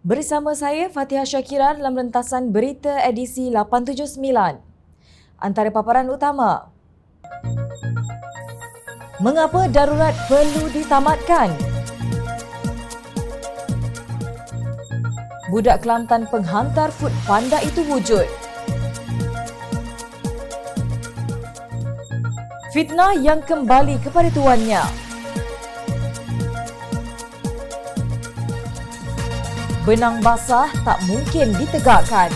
Bersama saya Fatihah Syakira dalam rentasan berita edisi 879. Antara paparan utama. Mengapa darurat perlu ditamatkan? Budak Kelantan penghantar food panda itu wujud. Fitnah yang kembali kepada tuannya. Benang basah tak mungkin ditegakkan.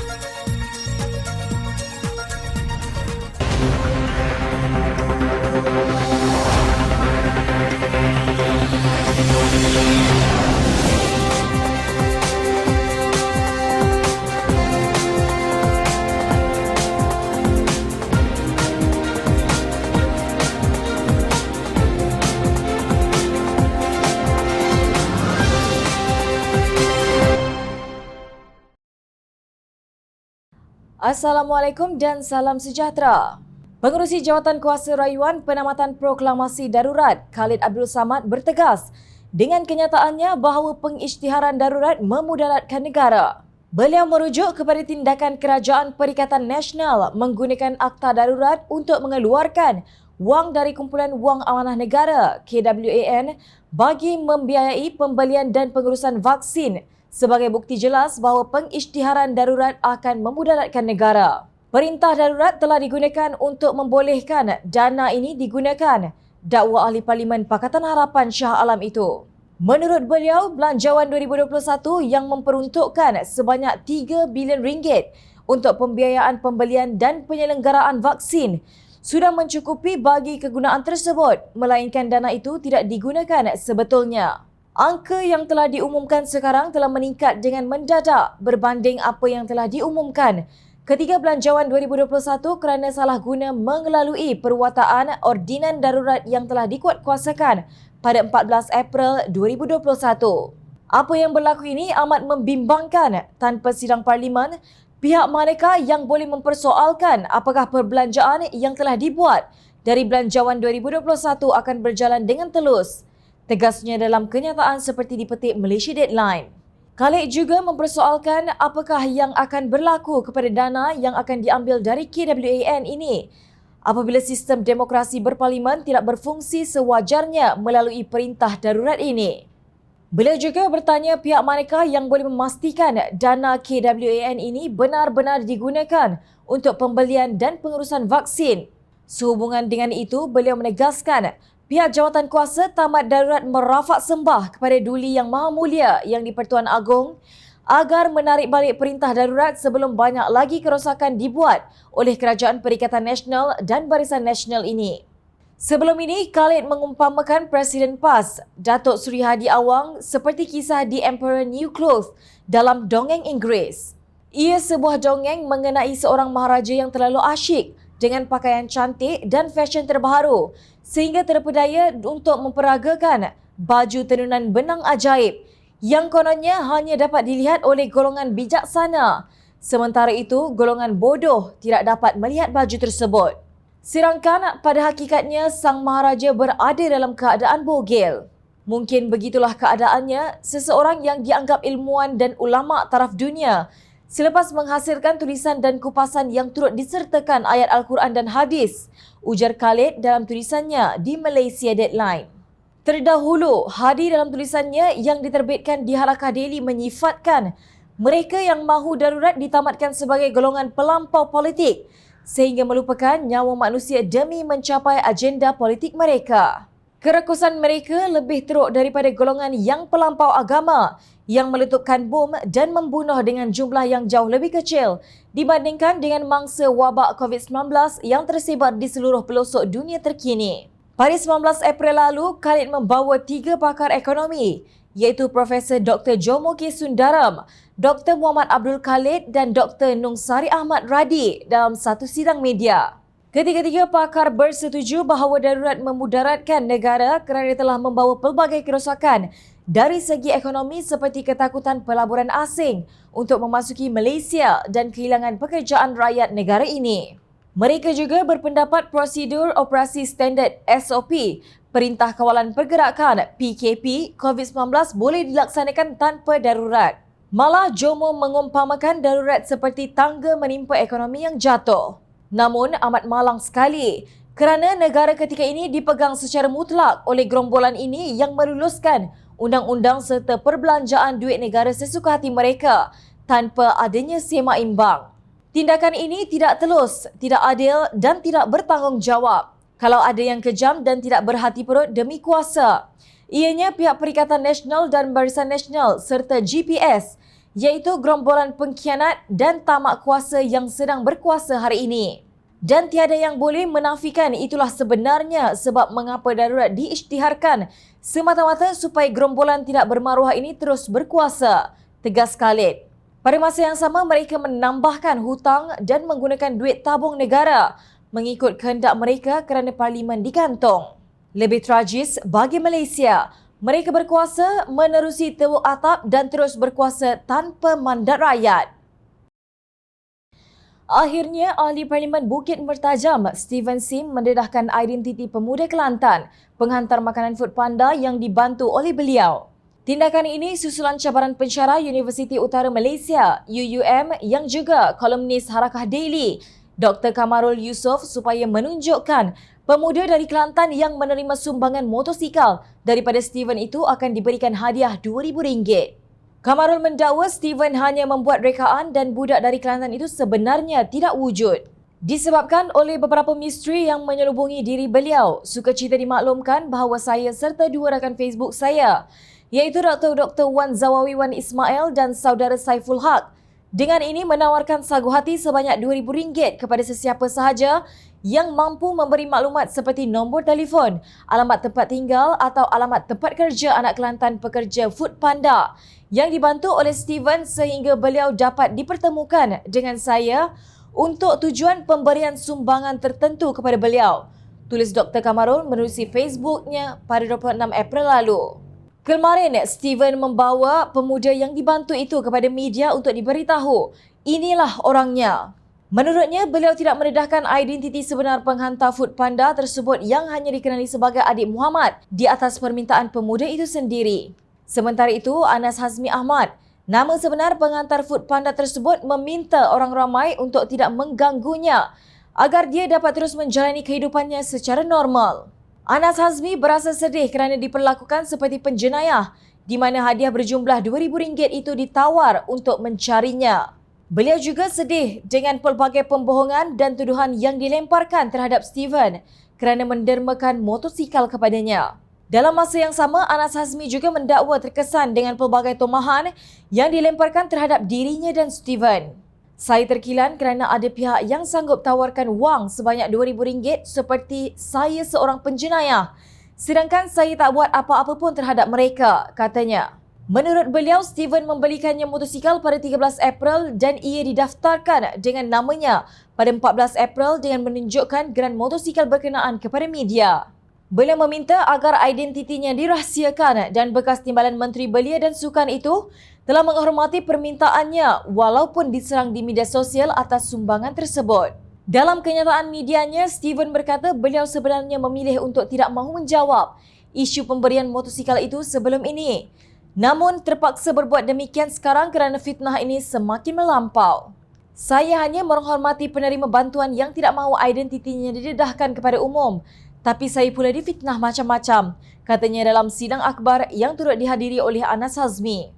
Assalamualaikum dan salam sejahtera. Pengerusi Jawatan Kuasa Rayuan Penamatan Proklamasi Darurat, Khalid Abdul Samad bertegas dengan kenyataannya bahawa pengisytiharan darurat memudaratkan negara. Beliau merujuk kepada tindakan Kerajaan Perikatan Nasional menggunakan Akta Darurat untuk mengeluarkan wang dari Kumpulan Wang Amanah Negara KWAN bagi membiayai pembelian dan pengurusan vaksin sebagai bukti jelas bahawa pengisytiharan darurat akan memudaratkan negara. Perintah darurat telah digunakan untuk membolehkan dana ini digunakan, dakwa Ahli Parlimen Pakatan Harapan Shah Alam itu. Menurut beliau, belanjawan 2021 yang memperuntukkan sebanyak 3 bilion ringgit untuk pembiayaan pembelian dan penyelenggaraan vaksin sudah mencukupi bagi kegunaan tersebut, melainkan dana itu tidak digunakan sebetulnya. Angka yang telah diumumkan sekarang telah meningkat dengan mendadak berbanding apa yang telah diumumkan ketika belanjawan 2021 kerana salah guna mengelalui perwataan Ordinan Darurat yang telah dikuatkuasakan pada 14 April 2021. Apa yang berlaku ini amat membimbangkan. Tanpa sidang Parlimen, pihak manakah yang boleh mempersoalkan apakah perbelanjaan yang telah dibuat dari belanjawan 2021 akan berjalan dengan telus? Tegasnya dalam kenyataan seperti dipetik Malaysia Deadline. Khalid juga mempersoalkan apakah yang akan berlaku kepada dana yang akan diambil dari KWAN ini apabila sistem demokrasi berparlimen tidak berfungsi sewajarnya melalui perintah darurat ini. Beliau juga bertanya pihak manakah yang boleh memastikan dana KWAN ini benar-benar digunakan untuk pembelian dan pengurusan vaksin. Sehubungan dengan itu, beliau menegaskan pihak jawatan kuasa tamat darurat merafak sembah kepada Duli Yang Maha Mulia yang di-Pertuan Agong agar menarik balik perintah darurat sebelum banyak lagi kerosakan dibuat oleh Kerajaan Perikatan Nasional dan Barisan Nasional ini. Sebelum ini, Khalid mengumpamakan Presiden PAS, Datuk Seri Hadi Awang seperti kisah The Emperor New Clothes dalam dongeng Inggeris. Ia sebuah dongeng mengenai seorang maharaja yang terlalu asyik dengan pakaian cantik dan fashion terbaru sehingga terpedaya untuk memperagakan baju tenunan benang ajaib yang kononnya hanya dapat dilihat oleh golongan bijaksana. Sementara itu, golongan bodoh tidak dapat melihat baju tersebut. Sedangkan pada hakikatnya sang maharaja berada dalam keadaan bogel. Mungkin begitulah keadaannya seseorang yang dianggap ilmuwan dan ulama taraf dunia selepas menghasilkan tulisan dan kupasan yang turut disertakan ayat Al-Quran dan hadis, ujar Khalid dalam tulisannya di Malaysia Deadline. Terdahulu, Hadi dalam tulisannya yang diterbitkan di Halakah Daily menyifatkan mereka yang mahu darurat ditamatkan sebagai golongan pelampau politik sehingga melupakan nyawa manusia demi mencapai agenda politik mereka. Kerekusan mereka lebih teruk daripada golongan yang pelampau agama yang meletupkan bom dan membunuh dengan jumlah yang jauh lebih kecil dibandingkan dengan mangsa wabak COVID-19 yang tersebar di seluruh pelosok dunia terkini. Pada 19 April lalu, Khalid membawa 3 pakar ekonomi iaitu Profesor Dr. Jomo K. Sundaram, Dr. Muhammad Abdul Khalid dan Dr. Nung Sari Ahmad Radi dalam satu sidang media. Ketiga-tiga pakar bersetuju bahawa darurat memudaratkan negara kerana telah membawa pelbagai kerosakan dari segi ekonomi seperti ketakutan pelaburan asing untuk memasuki Malaysia dan kehilangan pekerjaan rakyat negara ini. Mereka juga berpendapat prosedur operasi standard SOP, Perintah Kawalan Pergerakan PKP COVID-19 boleh dilaksanakan tanpa darurat. Malah Jomo mengumpamakan darurat seperti tangga menimpa ekonomi yang jatuh. Namun amat malang sekali kerana negara ketika ini dipegang secara mutlak oleh gerombolan ini yang meluluskan undang-undang serta perbelanjaan duit negara sesuka hati mereka tanpa adanya semak imbang. Tindakan ini tidak telus, tidak adil dan tidak bertanggungjawab. Kalau ada yang kejam dan tidak berhati perut demi kuasa, ianya pihak Perikatan Nasional dan Barisan Nasional serta GPS, iaitu gerombolan pengkhianat dan tamak kuasa yang sedang berkuasa hari ini. Dan tiada yang boleh menafikan itulah sebenarnya sebab mengapa darurat diisytiharkan semata-mata supaya gerombolan tidak bermaruah ini terus berkuasa, tegas Khalid. Pada masa yang sama, mereka menambahkan hutang dan menggunakan duit tabung negara mengikut kehendak mereka kerana parlimen digantung. Lebih tragis bagi Malaysia, mereka berkuasa menerusi tewuk atap dan terus berkuasa tanpa mandat rakyat. Akhirnya, Ahli Parlimen Bukit Mertajam, Steven Sim mendedahkan identiti pemuda Kelantan, penghantar makanan Foodpanda yang dibantu oleh beliau. Tindakan ini susulan cabaran pensyarah Universiti Utara Malaysia, UUM, yang juga kolumnis Harakah Daily, Dr. Kamarul Yusof supaya menunjukkan pemuda dari Kelantan yang menerima sumbangan motosikal daripada Steven itu akan diberikan hadiah RM2,000. Kamarul mendakwa Steven hanya membuat rekaan dan budak dari Kelantan itu sebenarnya tidak wujud. Disebabkan oleh beberapa misteri yang menyelubungi diri beliau, sukacita dimaklumkan bahawa saya serta dua rakan Facebook saya, iaitu Dr. Wan Zawawi Wan Ismail dan saudara Saiful Haq, dengan ini menawarkan sagu hati sebanyak RM2,000 kepada sesiapa sahaja yang mampu memberi maklumat seperti nombor telefon, alamat tempat tinggal atau alamat tempat kerja anak Kelantan pekerja Foodpanda yang dibantu oleh Steven sehingga beliau dapat dipertemukan dengan saya untuk tujuan pemberian sumbangan tertentu kepada beliau, tulis Dr. Kamarul menerusi Facebooknya pada 26 April lalu. Kemarin, Steven membawa pemuda yang dibantu itu kepada media untuk diberitahu, inilah orangnya. Menurutnya, beliau tidak mendedahkan identiti sebenar penghantar Foodpanda tersebut yang hanya dikenali sebagai adik Muhammad di atas permintaan pemuda itu sendiri. Sementara itu, Anas Hazmi Ahmad, nama sebenar penghantar Foodpanda tersebut, meminta orang ramai untuk tidak mengganggunya agar dia dapat terus menjalani kehidupannya secara normal. Anas Hazmi berasa sedih kerana diperlakukan seperti penjenayah di mana hadiah berjumlah RM2,000 itu ditawar untuk mencarinya. Beliau juga sedih dengan pelbagai pembohongan dan tuduhan yang dilemparkan terhadap Steven kerana mendermakan motosikal kepadanya. Dalam masa yang sama, Anas Hazmi juga mendakwa terkesan dengan pelbagai tomahan yang dilemparkan terhadap dirinya dan Steven. Saya terkilan kerana ada pihak yang sanggup tawarkan wang sebanyak RM2,000 seperti saya seorang penjenayah, sedangkan saya tak buat apa-apa pun terhadap mereka, katanya. Menurut beliau, Steven membelikannya motosikal pada 13 April dan ia didaftarkan dengan namanya pada 14 April dengan menunjukkan geran motosikal berkenaan kepada media. Beliau meminta agar identitinya dirahsiakan dan bekas timbalan Menteri Belia dan Sukan itu telah menghormati permintaannya walaupun diserang di media sosial atas sumbangan tersebut. Dalam kenyataan medianya, Steven berkata beliau sebenarnya memilih untuk tidak mahu menjawab isu pemberian motosikal itu sebelum ini. Namun terpaksa berbuat demikian sekarang kerana fitnah ini semakin melampau. Saya hanya menghormati penerima bantuan yang tidak mahu identitinya didedahkan kepada umum, tapi saya pula difitnah macam-macam, katanya dalam sidang akhbar yang turut dihadiri oleh Anas Hazmi.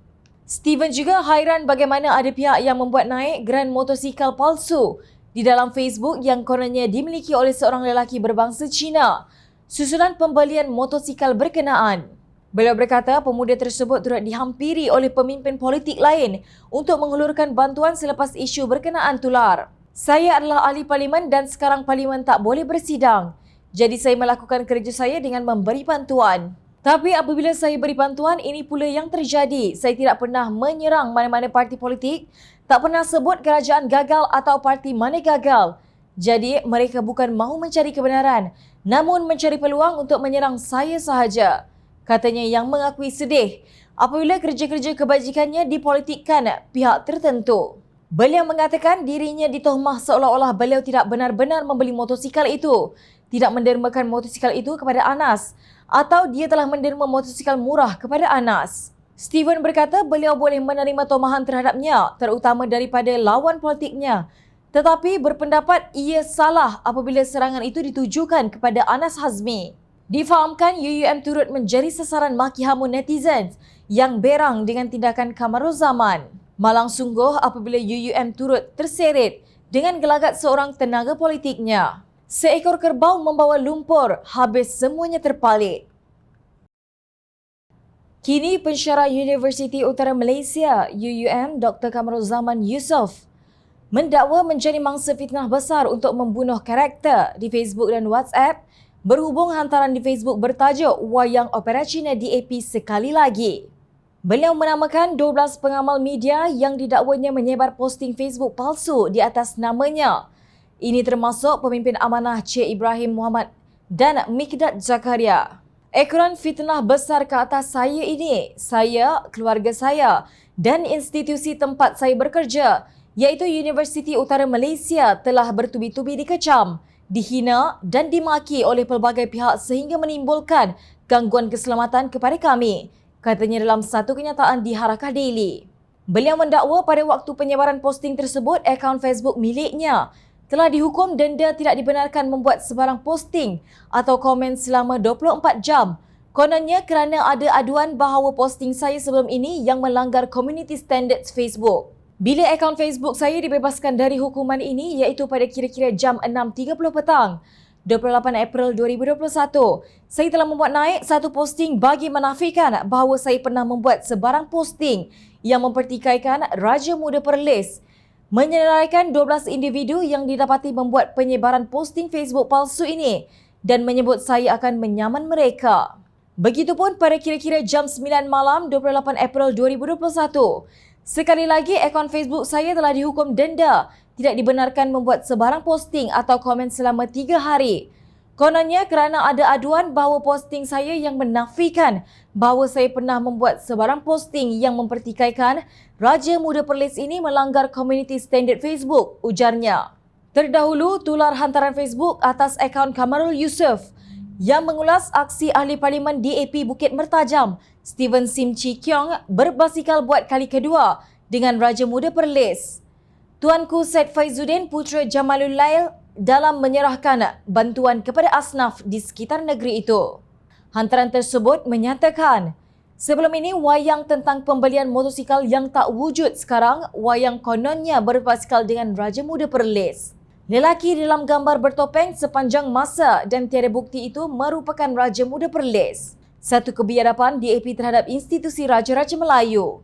Steven juga hairan bagaimana ada pihak yang membuat naik geran motosikal palsu di dalam Facebook yang kononnya dimiliki oleh seorang lelaki berbangsa Cina susulan pembelian motosikal berkenaan. Beliau berkata pemuda tersebut turut dihampiri oleh pemimpin politik lain untuk menghulurkan bantuan selepas isu berkenaan tular. Saya adalah ahli parlimen dan sekarang parlimen tak boleh bersidang. Jadi saya melakukan kerja saya dengan memberi bantuan. Tapi apabila saya beri bantuan, ini pula yang terjadi. Saya tidak pernah menyerang mana-mana parti politik, tak pernah sebut kerajaan gagal atau parti mana gagal. Jadi mereka bukan mahu mencari kebenaran, namun mencari peluang untuk menyerang saya sahaja. Katanya yang mengakui sedih apabila kerja-kerja kebajikannya dipolitikkan pihak tertentu. Beliau mengatakan dirinya ditohmah seolah-olah beliau tidak benar-benar membeli motosikal itu, tidak mendermakan motosikal itu kepada Anas, atau dia telah menderma motosikal murah kepada Anas. Steven berkata beliau boleh menerima tomahan terhadapnya, terutama daripada lawan politiknya. Tetapi berpendapat ia salah apabila serangan itu ditujukan kepada Anas Hazmi. Difahamkan UUM turut menjadi sasaran maki hamun netizen yang berang dengan tindakan Kamarul Zaman. Malang sungguh apabila UUM turut terseret dengan gelagat seorang tenaga politiknya. Seekor kerbau membawa lumpur, habis semuanya terpalit. Kini pensyarah Universiti Utara Malaysia UUM Dr. Kamarul Zaman Yusof mendakwa menjadi mangsa fitnah besar untuk membunuh karakter di Facebook dan WhatsApp berhubung hantaran di Facebook bertajuk Wayang Opera Cina DAP sekali lagi. Beliau menamakan 12 pengamal media yang didakwanya menyebar posting Facebook palsu di atas namanya. Ini termasuk pemimpin amanah Cik Ibrahim Muhammad dan Mikdad Zakaria. Ekoran fitnah besar ke atas saya ini, saya, keluarga saya dan institusi tempat saya bekerja, iaitu Universiti Utara Malaysia telah bertubi-tubi dikecam, dihina dan dimaki oleh pelbagai pihak sehingga menimbulkan gangguan keselamatan kepada kami, katanya dalam satu kenyataan di Harakah Daily. Beliau mendakwa pada waktu penyebaran posting tersebut, akaun Facebook miliknya telah dihukum denda tidak dibenarkan membuat sebarang posting atau komen selama 24 jam. Kononnya kerana ada aduan bahawa posting saya sebelum ini yang melanggar community standards Facebook. Bila akaun Facebook saya dibebaskan dari hukuman ini iaitu pada kira-kira jam 6.30 petang, 28 April 2021, saya telah membuat naik satu posting bagi menafikan bahawa saya pernah membuat sebarang posting yang mempertikaikan Raja Muda Perlis, menyenaraikan 12 individu yang didapati membuat penyebaran posting Facebook palsu ini dan menyebut saya akan menyaman mereka. Begitupun pada kira-kira jam 9 malam 28 April 2021, sekali lagi akaun Facebook saya telah dihukum denda tidak dibenarkan membuat sebarang posting atau komen selama 3 hari. Kononnya kerana ada aduan bahawa posting saya yang menafikan bahawa saya pernah membuat sebarang posting yang mempertikaikan Raja Muda Perlis ini melanggar community standard Facebook, ujarnya. Terdahulu, tular hantaran Facebook atas akaun Kamarul Yusof yang mengulas aksi Ahli Parlimen DAP Bukit Mertajam, Steven Sim Chee Kiong berbasikal buat kali kedua dengan Raja Muda Perlis. Tuanku Said Faizuddin Putra Jamalul Lail dalam menyerahkan bantuan kepada asnaf di sekitar negeri itu. Hantaran tersebut menyatakan, sebelum ini wayang tentang pembelian motosikal yang tak wujud sekarang, wayang kononnya berbasikal dengan Raja Muda Perlis. Lelaki dalam gambar bertopeng sepanjang masa dan tiada bukti itu merupakan Raja Muda Perlis. Satu kebiadaban DAP terhadap institusi Raja-Raja Melayu.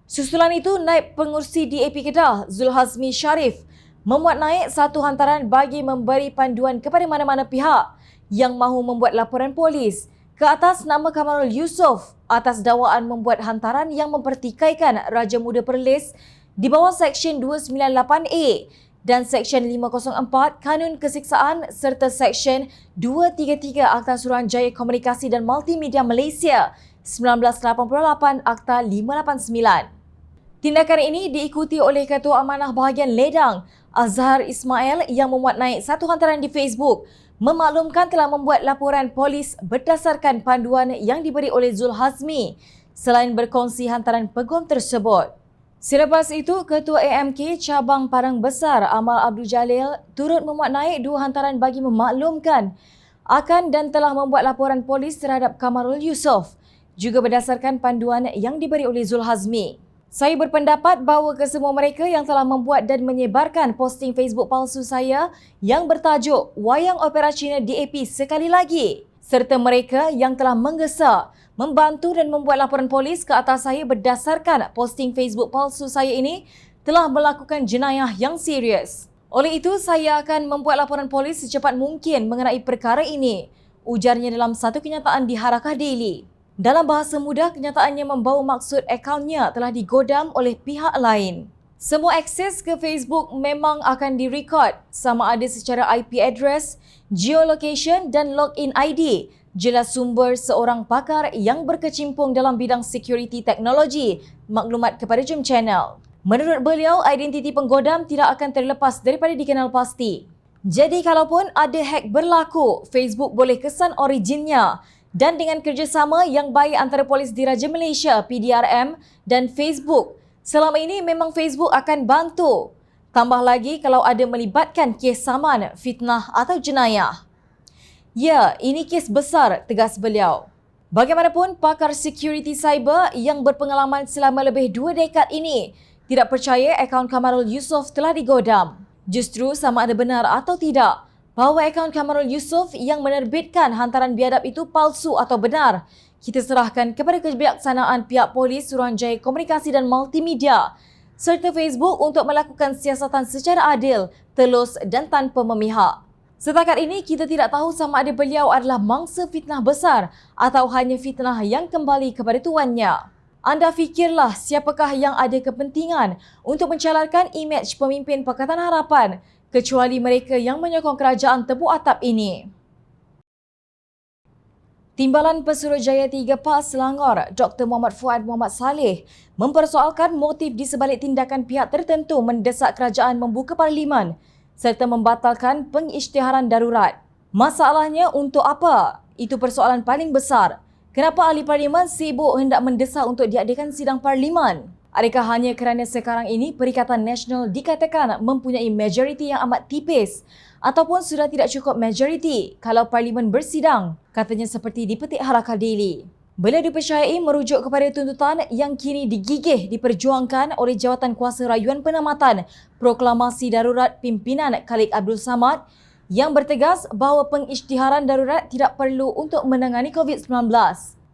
Susulan itu, Naib Pengurusi DAP Kedah, Zul Hazmi Sharif, memuat naik satu hantaran bagi memberi panduan kepada mana-mana pihak yang mahu membuat laporan polis ke atas nama Kamarul Yusof atas dakwaan membuat hantaran yang mempertikaikan Raja Muda Perlis di bawah Seksyen 298A dan Seksyen 504 Kanun Kesiksaan serta Seksyen 233 Akta Suruhanjaya Komunikasi dan Multimedia Malaysia 1988 Akta 589. Tindakan ini diikuti oleh Ketua Amanah Bahagian Ledang, Azhar Ismail yang memuat naik satu hantaran di Facebook memaklumkan telah membuat laporan polis berdasarkan panduan yang diberi oleh Zul Hazmi selain berkongsi hantaran pegum tersebut. Selepas itu, Ketua AMK Cabang Padang Besar Amal Abdul Jalil turut memuat naik dua hantaran bagi memaklumkan akan dan telah membuat laporan polis terhadap Kamarul Yusof juga berdasarkan panduan yang diberi oleh Zul Hazmi. Saya berpendapat bahawa kesemua mereka yang telah membuat dan menyebarkan posting Facebook palsu saya yang bertajuk Wayang Opera Cina DAP sekali lagi serta mereka yang telah menggesa, membantu dan membuat laporan polis ke atas saya berdasarkan posting Facebook palsu saya ini telah melakukan jenayah yang serius. Oleh itu, saya akan membuat laporan polis secepat mungkin mengenai perkara ini, ujarnya dalam satu kenyataan di Harakah Daily. Dalam bahasa mudah, kenyataannya membawa maksud akaunnya telah digodam oleh pihak lain. Semua akses ke Facebook memang akan direkod sama ada secara IP address, geolocation dan login ID, jelas sumber seorang pakar yang berkecimpung dalam bidang security teknologi maklumat kepada Jom Channel. Menurut beliau, identiti penggodam tidak akan terlepas daripada dikenal pasti. Jadi kalaupun ada hack berlaku, Facebook boleh kesan originnya Dan dengan kerjasama yang baik antara Polis Diraja Malaysia PDRM dan Facebook, selama ini memang Facebook akan bantu. Tambah lagi kalau ada melibatkan kes saman, fitnah atau jenayah. Ya, ini kes besar, tegas beliau. Bagaimanapun, pakar security cyber yang berpengalaman selama lebih 2 dekad ini tidak percaya akaun Kamarul Yusof telah digodam. Justru sama ada benar atau tidak bahawa akaun Kamarul Yusof yang menerbitkan hantaran biadab itu palsu atau benar, kita serahkan kepada kebijaksanaan pihak Polis Suruhanjaya Komunikasi dan Multimedia serta Facebook untuk melakukan siasatan secara adil, telus dan tanpa memihak. Setakat ini, kita tidak tahu sama ada beliau adalah mangsa fitnah besar atau hanya fitnah yang kembali kepada tuannya. Anda fikirlah siapakah yang ada kepentingan untuk mencalarkan imej pemimpin Pakatan Harapan kecuali mereka yang menyokong kerajaan tepuk atap ini. Timbalan Pesuruhjaya 3 PAS Selangor, Dr. Muhammad Fuad Muhammad Saleh mempersoalkan motif di sebalik tindakan pihak tertentu mendesak kerajaan membuka parlimen serta membatalkan pengisytiharan darurat. Masalahnya untuk apa? Itu persoalan paling besar. Kenapa ahli parlimen sibuk hendak mendesak untuk diadakan sidang parlimen? Adakah hanya kerana sekarang ini Perikatan Nasional dikatakan mempunyai majoriti yang amat tipis ataupun sudah tidak cukup majoriti kalau parlimen bersidang? Katanya seperti dipetik Harakah Daily. Beliau dipercayai merujuk kepada tuntutan yang kini digigih diperjuangkan oleh Jawatan Kuasa Rayuan Penamatan Proklamasi Darurat Pimpinan Khalid Abdul Samad yang bertegas bahawa pengisytiharan darurat tidak perlu untuk menangani COVID-19.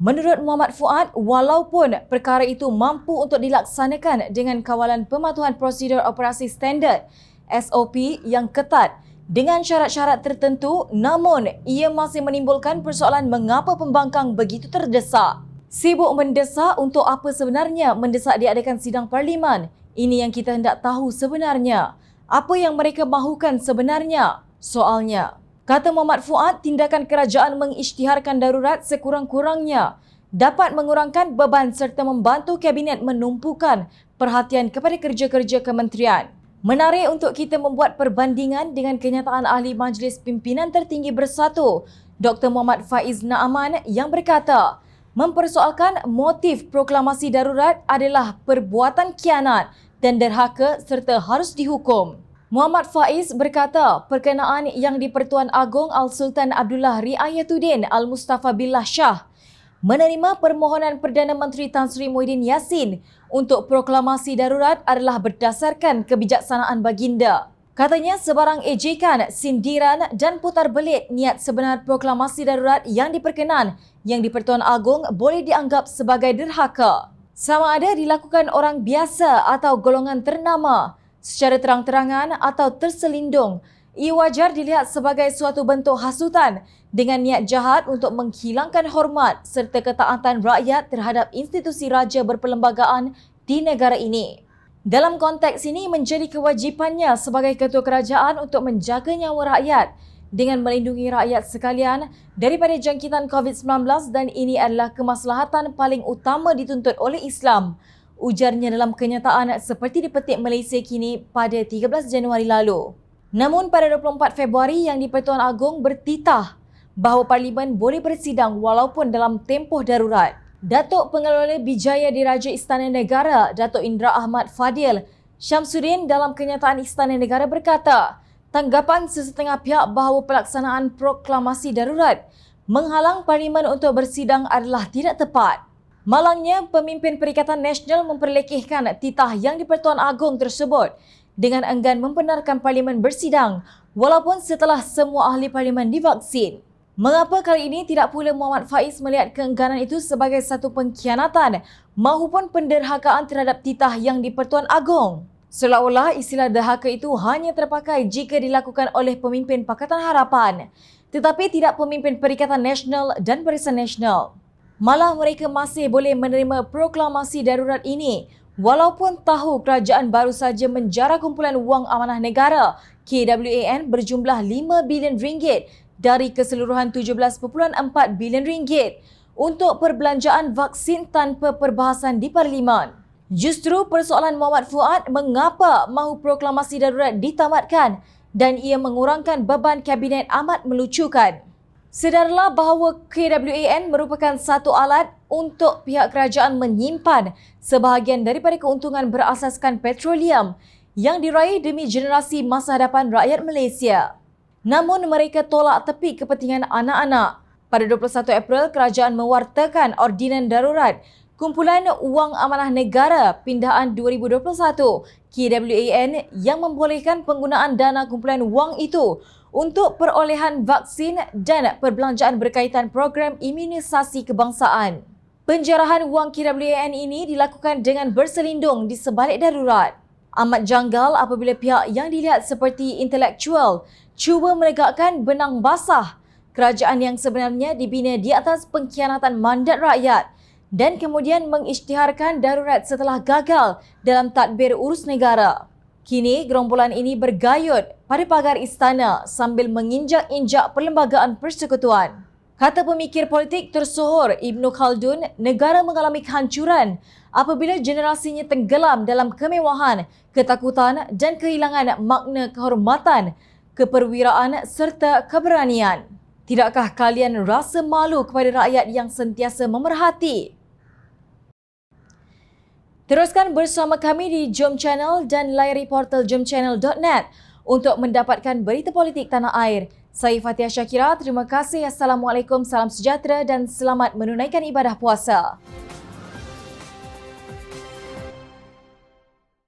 Menurut Muhammad Fuad, walaupun perkara itu mampu untuk dilaksanakan dengan kawalan pematuhan prosedur operasi standard SOP yang ketat dengan syarat-syarat tertentu, namun ia masih menimbulkan persoalan mengapa pembangkang begitu terdesak. Sibuk mendesak untuk apa sebenarnya mendesak diadakan sidang parlimen? Ini yang kita hendak tahu sebenarnya. Apa yang mereka mahukan sebenarnya? Soalnya, kata Muhammad Fuad, tindakan kerajaan mengisytiharkan darurat sekurang-kurangnya dapat mengurangkan beban serta membantu kabinet menumpukan perhatian kepada kerja-kerja kementerian. Menarik untuk kita membuat perbandingan dengan kenyataan ahli Majlis Pimpinan Tertinggi Bersatu, Dr. Muhammad Faiz Naaman yang berkata, mempersoalkan motif proklamasi darurat adalah perbuatan khianat dan derhaka serta harus dihukum. Muhammad Faiz berkata, perkenaan yang di-Pertuan Agong Al-Sultan Abdullah Riayatuddin Al-Mustafa Billah Shah menerima permohonan Perdana Menteri Tan Sri Muhyiddin Yassin untuk proklamasi darurat adalah berdasarkan kebijaksanaan baginda. Katanya sebarang ejekan, sindiran dan putar belit niat sebenar proklamasi darurat yang diperkenan yang di-Pertuan Agong boleh dianggap sebagai derhaka. Sama ada dilakukan orang biasa atau golongan ternama secara terang-terangan atau terselindung, ia wajar dilihat sebagai suatu bentuk hasutan dengan niat jahat untuk menghilangkan hormat serta ketaatan rakyat terhadap institusi raja berperlembagaan di negara ini. Dalam konteks ini menjadi kewajipannya sebagai ketua kerajaan untuk menjaga nyawa rakyat dengan melindungi rakyat sekalian daripada jangkitan COVID-19 dan ini adalah kemaslahatan paling utama dituntut oleh Islam, ujarnya dalam kenyataan seperti dipetik Malaysia kini pada 13 Januari lalu. Namun pada 24 Februari yang di-Pertuan Agong bertitah bahawa parlimen boleh bersidang walaupun dalam tempoh darurat. Datuk Pengelola Bijaya Diraja Istana Negara, Datuk Indra Ahmad Fadil Syamsuddin dalam kenyataan Istana Negara berkata, tanggapan sesetengah pihak bahawa pelaksanaan proklamasi darurat menghalang parlimen untuk bersidang adalah tidak tepat. Malangnya, pemimpin Perikatan Nasional memperlekehkan titah yang di-Pertuan Agong tersebut dengan enggan membenarkan parlimen bersidang walaupun setelah semua ahli parlimen divaksin. Mengapa kali ini tidak pula Muhammad Faiz melihat keengganan itu sebagai satu pengkhianatan maupun penderhakaan terhadap titah yang di-Pertuan Agong? Seolah-olah istilah derhaka itu hanya terpakai jika dilakukan oleh pemimpin Pakatan Harapan, tetapi tidak pemimpin Perikatan Nasional dan Barisan Nasional. Malah mereka masih boleh menerima proklamasi darurat ini walaupun tahu kerajaan baru saja menjara kumpulan wang amanah negara KWAN berjumlah 5 bilion ringgit dari keseluruhan 17.4 bilion ringgit untuk perbelanjaan vaksin tanpa perbahasan di parlimen. Justru persoalan Muhammad Fuad mengapa mahu proklamasi darurat ditamatkan dan ia mengurangkan beban kabinet amat melucukan. Sedarlah bahawa KWAN merupakan satu alat untuk pihak kerajaan menyimpan sebahagian daripada keuntungan berasaskan petroleum yang diraih demi generasi masa hadapan rakyat Malaysia. Namun mereka tolak tepi kepentingan anak-anak. Pada 21 April, kerajaan mewartakan Ordinan Darurat Kumpulan Wang Amanah Negara Pindahan 2021 KWAN yang membolehkan penggunaan dana kumpulan wang itu untuk perolehan vaksin dan perbelanjaan berkaitan program imunisasi kebangsaan. Penjarahan wang KWAN ini dilakukan dengan berselindung di sebalik darurat. Amat janggal apabila pihak yang dilihat seperti intelektual cuba menegakkan benang basah kerajaan yang sebenarnya dibina di atas pengkhianatan mandat rakyat dan kemudian mengisytiharkan darurat setelah gagal dalam tadbir urus negara. Kini, gerombolan ini bergayut pada pagar istana sambil menginjak-injak perlembagaan persekutuan. Kata pemikir politik tersohor Ibn Khaldun, negara mengalami kehancuran apabila generasinya tenggelam dalam kemewahan, ketakutan dan kehilangan makna kehormatan, keperwiraan serta keberanian. Tidakkah kalian rasa malu kepada rakyat yang sentiasa memerhati? Teruskan bersama kami di Jom Channel dan layari portal jomchannel.net untuk mendapatkan berita politik tanah air. Saya Fathia Syakira, terima kasih. Assalamualaikum, salam sejahtera dan selamat menunaikan ibadah puasa.